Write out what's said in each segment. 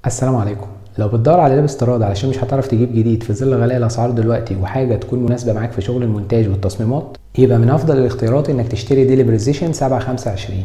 السلام عليكم. لو بتدور على لاب استيراد علشان مش هتعرف تجيب جديد في ظل غلاء الاسعار دلوقتي وحاجه تكون مناسبه معاك في شغل المونتاج والتصميمات، يبقى من افضل الاختيارات انك تشتري ديل بريسيشن 725.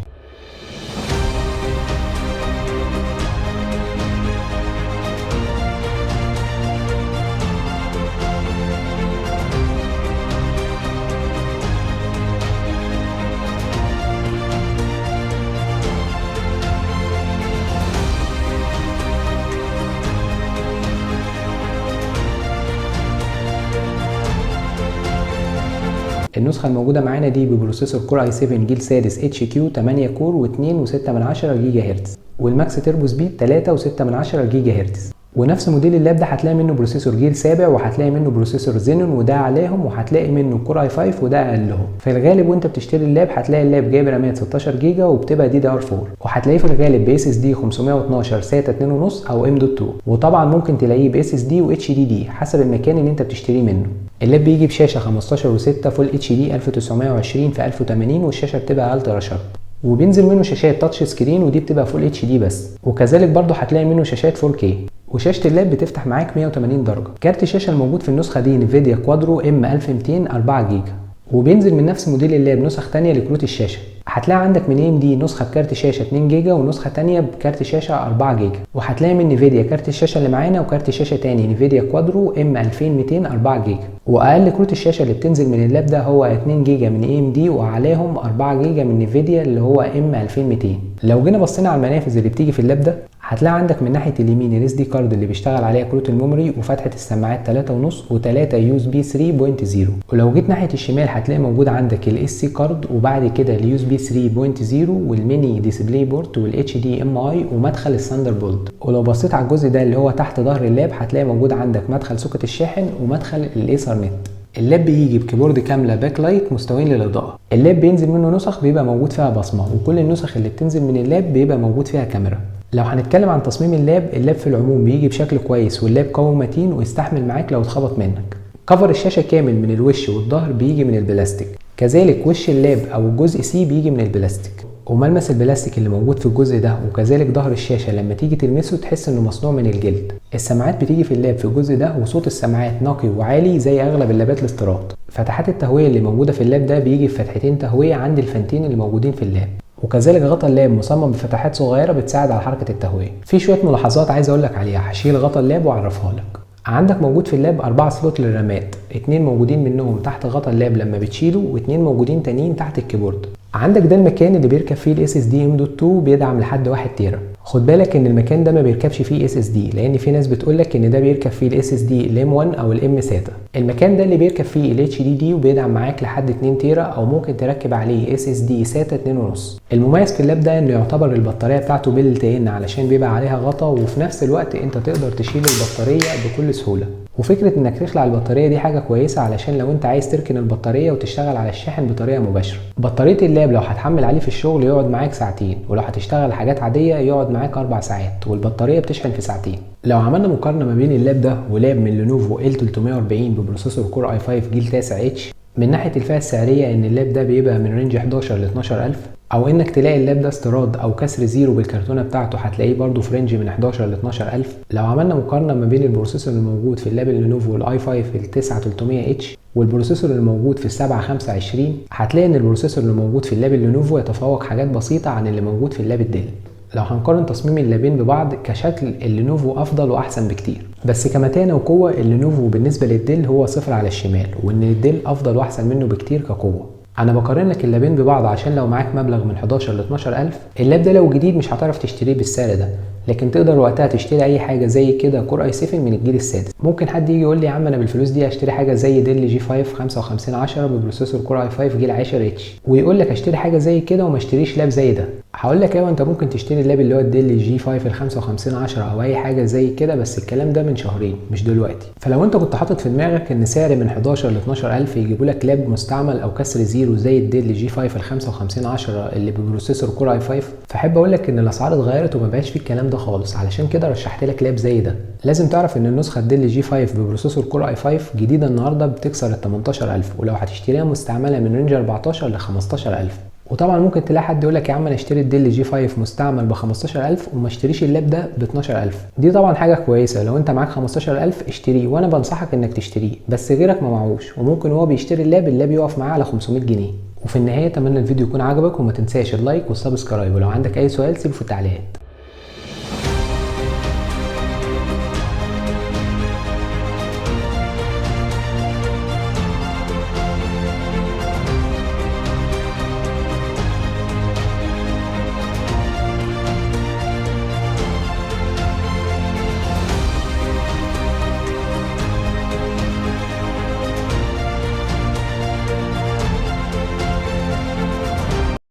النسخة الموجودة معانا دي ببروسيسور كور اي 7 جيل سادس اتش كيو 8 كور و2.6 جيجا هرتز، والماكس تيربو سبيد 3.6 جيجا هرتز. ونفس موديل اللاب ده هتلاقي منه بروسيسور جيل سابع، وهتلاقي منه بروسيسور زينون وده اعلاهم، وهتلاقي منه كور اي 5 وده اقلهم. في الغالب وانت بتشتري اللاب هتلاقي اللاب جايب رامات 16 جيجا وبتبقى دي دي ار 4، وهتلاقيه في الغالب باس اس دي 512 ساتا 2.5 او ام دوت 2، وطبعا ممكن تلاقيه باس اس دي واتش دي دي حسب المكان اللي انت بتشتريه منه. اللاب بيجي بشاشه 15.6 فول اتش دي 1920 في 1080، والشاشه بتبقى الترا شارب، وبينزل منه شاشات تاتش سكرين ودي بتبقى فول اتش دي بس، وكذلك برضه هتلاقي منه شاشات 4K، وشاشه اللاب بتفتح معاك 180 درجه. كارت الشاشه الموجود في النسخه دي انفيديا كوادرو ام 1200 4 جيجا، وبينزل من نفس موديل اللاب نسخ تانية لكروت الشاشه. هتلاقي عندك من ام دي نسخه بكارت شاشه 2 جيجا ونسخه تانية بكارت شاشه 4 جيجا، وهتلاقي من نيفيديا كارت الشاشه اللي معانا وكارت شاشه تاني نيفيديا كوادرو ام 2200 4 جيجا، واقل كروت الشاشه اللي بتنزل من اللاب ده هو 2 جيجا من ام دي، واعلاهم 4 جيجا من نيفيديا اللي هو ام 2200. لو جينا بصينا على المنافذ اللي بتيجي في اللاب ده هتلاقي عندك من ناحيه اليمين الاس دي كارد اللي بيشتغل عليها كروت الميموري وفتحه السماعات 3.5 و3 يو اس بي 3.0، ولو جيت ناحيه الشمال هتلاقي موجود عندك الاس سي كارد وبعد كده اليو اس بي 3.0 والميني ديسبلاي بورت والاتش دي ام اي ومدخل الثاندر بولت. ولو بصيت على الجزء ده اللي هو تحت ظهر اللاب هتلاقي موجود عندك مدخل سوكت الشاحن ومدخل الايثرنت. اللاب بيجي بكيبورد كامله باك لايت مستويين للاضاءه. اللاب بينزل منه نسخ بيبقى موجود فيها بصمه، وكل النسخ اللي بتنزل من اللاب بيبقى موجود فيها كاميرا. لو هنتكلم عن تصميم اللاب في العموم بيجي بشكل كويس، واللاب قوي متين ويستحمل معاك لو اتخبط منك. كفر الشاشه كامل من الوش والظهر بيجي من البلاستيك، كذلك وش اللاب او الجزء سي بيجي من البلاستيك، وملمس البلاستيك اللي موجود في الجزء ده وكذلك ظهر الشاشه لما تيجي تلمسه تحس انه مصنوع من الجلد. السماعات بتيجي في اللاب في الجزء ده، وصوت السماعات نقي وعالي زي اغلب اللابات الاستيراد. فتحات التهويه اللي موجوده في اللاب ده بيجي في فتحتين تهويه عند الفنتين اللي موجودين في اللاب، وكذلك غطا اللاب مصمم بفتحات صغيره بتساعد على حركه التهويه. في شويه ملاحظات عايز اقول لك عليها، هشيل غطا اللاب واعرفها لك. عندك موجود في اللاب 4 سلوت للرامات، 2 موجودين منهم تحت غطا اللاب لما بتشيله، و2 موجودين تانيين تحت الكيبورد. عندك ده المكان اللي بيركب فيه الاس اس دي ام دوت 2 بيدعم لحد 1 تيرا. خد بالك ان المكان ده ما بيركبش فيه اس اس دي، لان في ناس بتقول لك ان ده بيركب فيه الاس اس دي الام 1 او الام ساتا. المكان ده اللي بيركب فيه الاتش دي دي وبيدعم معاك لحد 2 تيرا، او ممكن تركب عليه اس اس دي ساتا 2.5. المميز في اللاب ده انه يعتبر البطاريه بتاعته بيلت ان علشان بيبقى عليها غطا، وفي نفس الوقت انت تقدر تشيل البطاريه بكل سهوله. وفكره انك تخلع البطاريه دي حاجه كويسه علشان لو انت عايز تركن البطاريه وتشتغل على الشاحن بطريقه مباشره. بطاريه اللاب لو هتحمل عليه في الشغل يقعد معاك ساعتين، ولو هتشتغل حاجات عاديه يقعد معاك 4 ساعات، والبطاريه بتشحن في ساعتين. لو عملنا مقارنه ما بين اللاب ده ولاب من لينوفو ال 340 ببروسيسور كور اي 5 جيل 9 اتش، من ناحيه الفئه السعريه ان اللاب ده بيبقى من رينج 11 ل 12000، او انك تلاقي اللاب ده استيراد او كسر زيرو بالكرتونه بتاعته هتلاقيه برده في رينج من 11 ل 12000. لو عملنا مقارنه ما بين البروسيسور الموجود في اللاب اللينوفو الاي 5 ال 9300 اتش والبروسيسور اللي موجود في ال 725، هتلاقي ان البروسيسور اللي موجود في اللاب اللينوفو يتفوق حاجات بسيطه عن اللي موجود في اللاب الديل. لو هنقارن تصميم اللابين ببعض كشكل اللينوفو افضل واحسن بكتير، بس كمتانه وقوه اللينوفو بالنسبه للديل هو صفر على الشمال، وان الديل افضل واحسن منه بكتير كقوه. انا بقارن لك اللابين ببعض عشان لو معاك مبلغ من 11 ل 12000 اللاب ده لو جديد مش هتعرف تشتريه بالسعر ده، لكن تقدر وقتها تشتري اي حاجه زي كده كور اي 7 من الجيل السادس. ممكن حد يجي يقول لي يا عم انا بالفلوس دي اشتري حاجه زي ديل جي 5 5510 ببروسيسور كور اي 5 جيل 10 اتش، ويقول لك اشتري حاجه زي كده وما اشتريش لاب زي ده. هقول لك ايوه انت ممكن تشتري اللاب اللي هو الديل جي 5 ال 5510 او اي حاجه زي كده، بس الكلام ده من شهرين مش دلوقتي. فلو انت كنت حاطط في دماغك ان سعر من 11 ل 12000 يجيبوا لك لاب مستعمل او كسر زيرو زي الديل جي 5 ال 5510 اللي ببروسيسور كور اي 5، فاحب اقول لك ان الاسعار اتغيرت وما بقاش فيه الكلام ده خالص. علشان كده رشحت لك لاب زي ده. لازم تعرف ان النسخه الديل جي 5 ببروسيسور كور اي 5 جديده النهارده بتكسر ال 18000، ولو هتشتريها مستعمله من رينج 14 ل 15000. وطبعا ممكن تلاقي حد يقول لك يا عم انا اشتري الديل جي 5 مستعمل ب 15000 وما اشتريش اللاب ده ب 12000. دي طبعا حاجه كويسه، لو انت معاك 15000 اشتريه، وانا بنصحك انك تشتريه، بس غيرك ما معهوش وممكن هو بيشتري اللاب يقف معاه على 500 جنيه. وفي النهايه اتمنى الفيديو يكون عجبك، وما تنساش اللايك والسبسكرايب، ولو عندك اي سؤال سيبه في التعليقات.